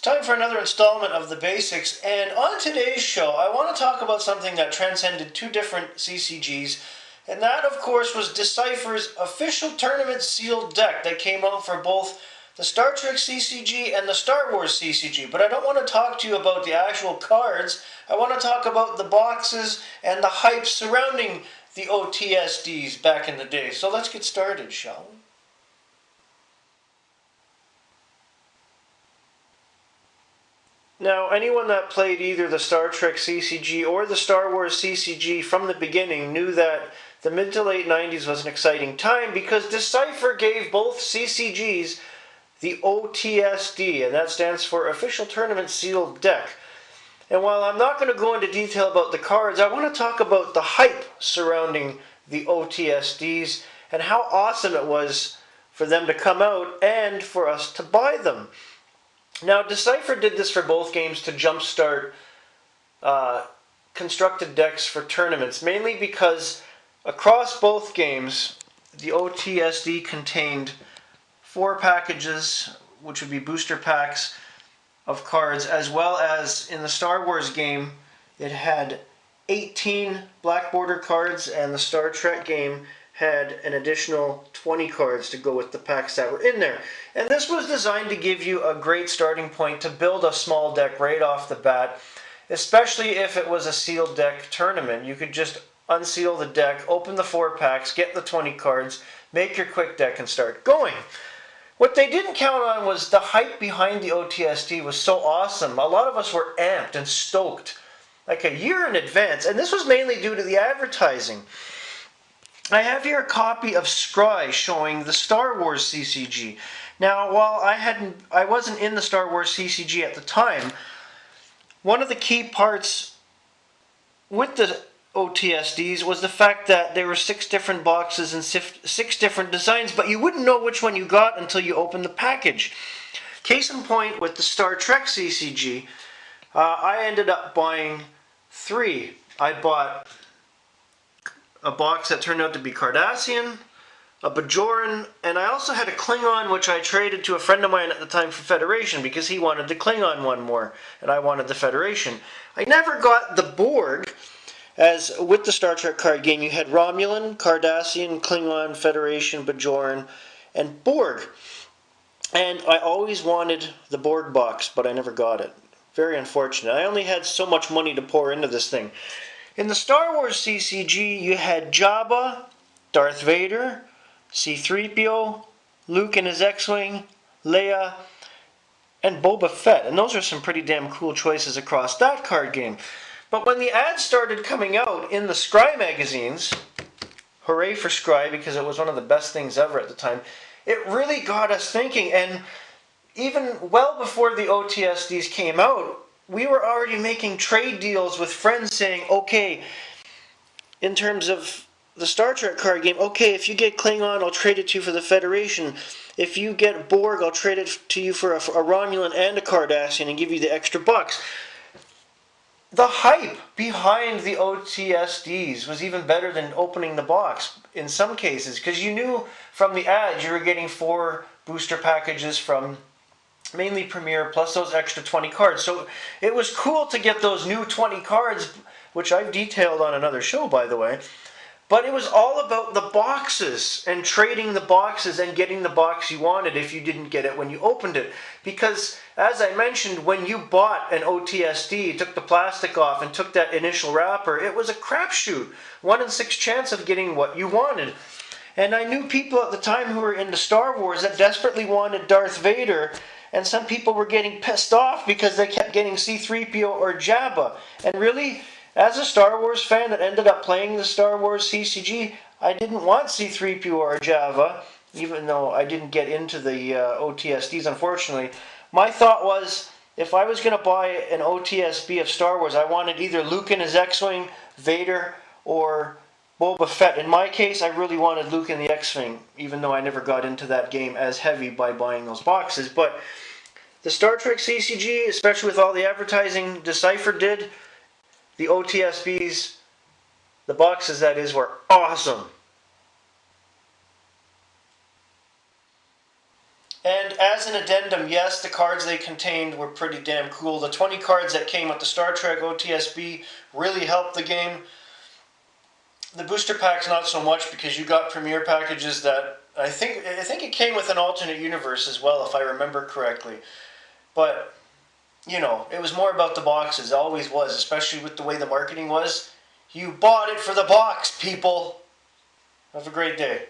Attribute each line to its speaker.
Speaker 1: Time for another installment of The Basics, and on today's show I want to talk about something that transcended two different CCGs, and that of course was Decipher's official tournament sealed deck that came out for both the Star Trek CCG and the Star Wars CCG. But I don't want to talk to you about the actual cards, I want to talk about the boxes and the hype surrounding the OTSDs back in the day. So let's get started, shall we? Now, anyone that played either the Star Trek CCG or the Star Wars CCG from the beginning knew that the mid to late 90s was an exciting time because Decipher gave both CCGs the OTSD, and that stands for Official Tournament Sealed Deck. And while I'm not going to go into detail about the cards, I want to talk about the hype surrounding the OTSDs and how awesome it was for them to come out and for us to buy them. Now, Decipher did this for both games to jumpstart constructed decks for tournaments, mainly because across both games, the OTSD contained 4 packages, which would be booster packs of cards, as well as in the Star Wars game, it had 18 black border cards, and the Star Trek game had an additional 20 cards to go with the packs that were in there. And this was designed to give you a great starting point to build a small deck right off the bat, especially if it was a sealed deck tournament. You could just unseal the deck, open the 4 packs, get the 20 cards, make your quick deck and start going. What they didn't count on was the hype behind the OTSD was so awesome. A lot of us were amped and stoked like a year in advance, and this was mainly due to the advertising. I have here a copy of Scry showing the Star Wars CCG. Now, while I wasn't in the Star Wars CCG at the time, one of the key parts with the OTSDs was the fact that there were 6 different boxes and 6 different designs, but you wouldn't know which one you got until you opened the package. Case in point, with the Star Trek CCG, I ended up buying 3. I bought a box that turned out to be Cardassian, a Bajoran, and I also had a Klingon, which I traded to a friend of mine at the time for Federation because he wanted the Klingon one more, and I wanted the Federation. I never got the Borg, as with the Star Trek card game, you had Romulan, Cardassian, Klingon, Federation, Bajoran, and Borg. And I always wanted the Borg box, but I never got it. Very unfortunate. I only had so much money to pour into this thing. In the Star Wars CCG, you had Jabba, Darth Vader, C-3PO, Luke and his X-Wing, Leia, and Boba Fett. And those are some pretty damn cool choices across that card game. But when the ads started coming out in the Scry magazines, hooray for Scry because it was one of the best things ever at the time, it really got us thinking. And even well before the OTSDs came out, we were already making trade deals with friends saying, okay, in terms of the Star Trek card game, okay, if you get Klingon, I'll trade it to you for the Federation. If you get Borg, I'll trade it to you for a Romulan and a Cardassian and give you the extra bucks. The hype behind the OTSDs was even better than opening the box in some cases, because you knew from the ads you were getting 4 booster packages from mainly Premier, plus those extra 20 cards. So it was cool to get those new 20 cards, which I've detailed on another show, by the way. But it was all about the boxes and trading the boxes and getting the box you wanted if you didn't get it when you opened it. Because, as I mentioned, when you bought an OTSD, took the plastic off and took that initial wrapper, it was a crapshoot. 1 in 6 chance of getting what you wanted. And I knew people at the time who were into Star Wars that desperately wanted Darth Vader, and some people were getting pissed off because they kept getting C-3PO or Jabba. And really, as a Star Wars fan that ended up playing the Star Wars CCG, I didn't want C-3PO or Jabba, even though I didn't get into the OTSDs, unfortunately. My thought was, if I was going to buy an OTSB of Star Wars, I wanted either Luke and his X-Wing, Vader, or Boba Fett. In my case, I really wanted Luke and the X-Wing, even though I never got into that game as heavy by buying those boxes. But the Star Trek CCG, especially with all the advertising Decipher did, the OTSBs, the boxes that is, were awesome. And as an addendum, yes, the cards they contained were pretty damn cool. The 20 cards that came with the Star Trek OTSB really helped the game. The booster packs not so much, because you got premiere packages that I think it came with an alternate universe as well, if I remember correctly. But you know, it was more about the boxes. It always was, especially with the way the marketing was. You bought it for the box, people. Have a great day.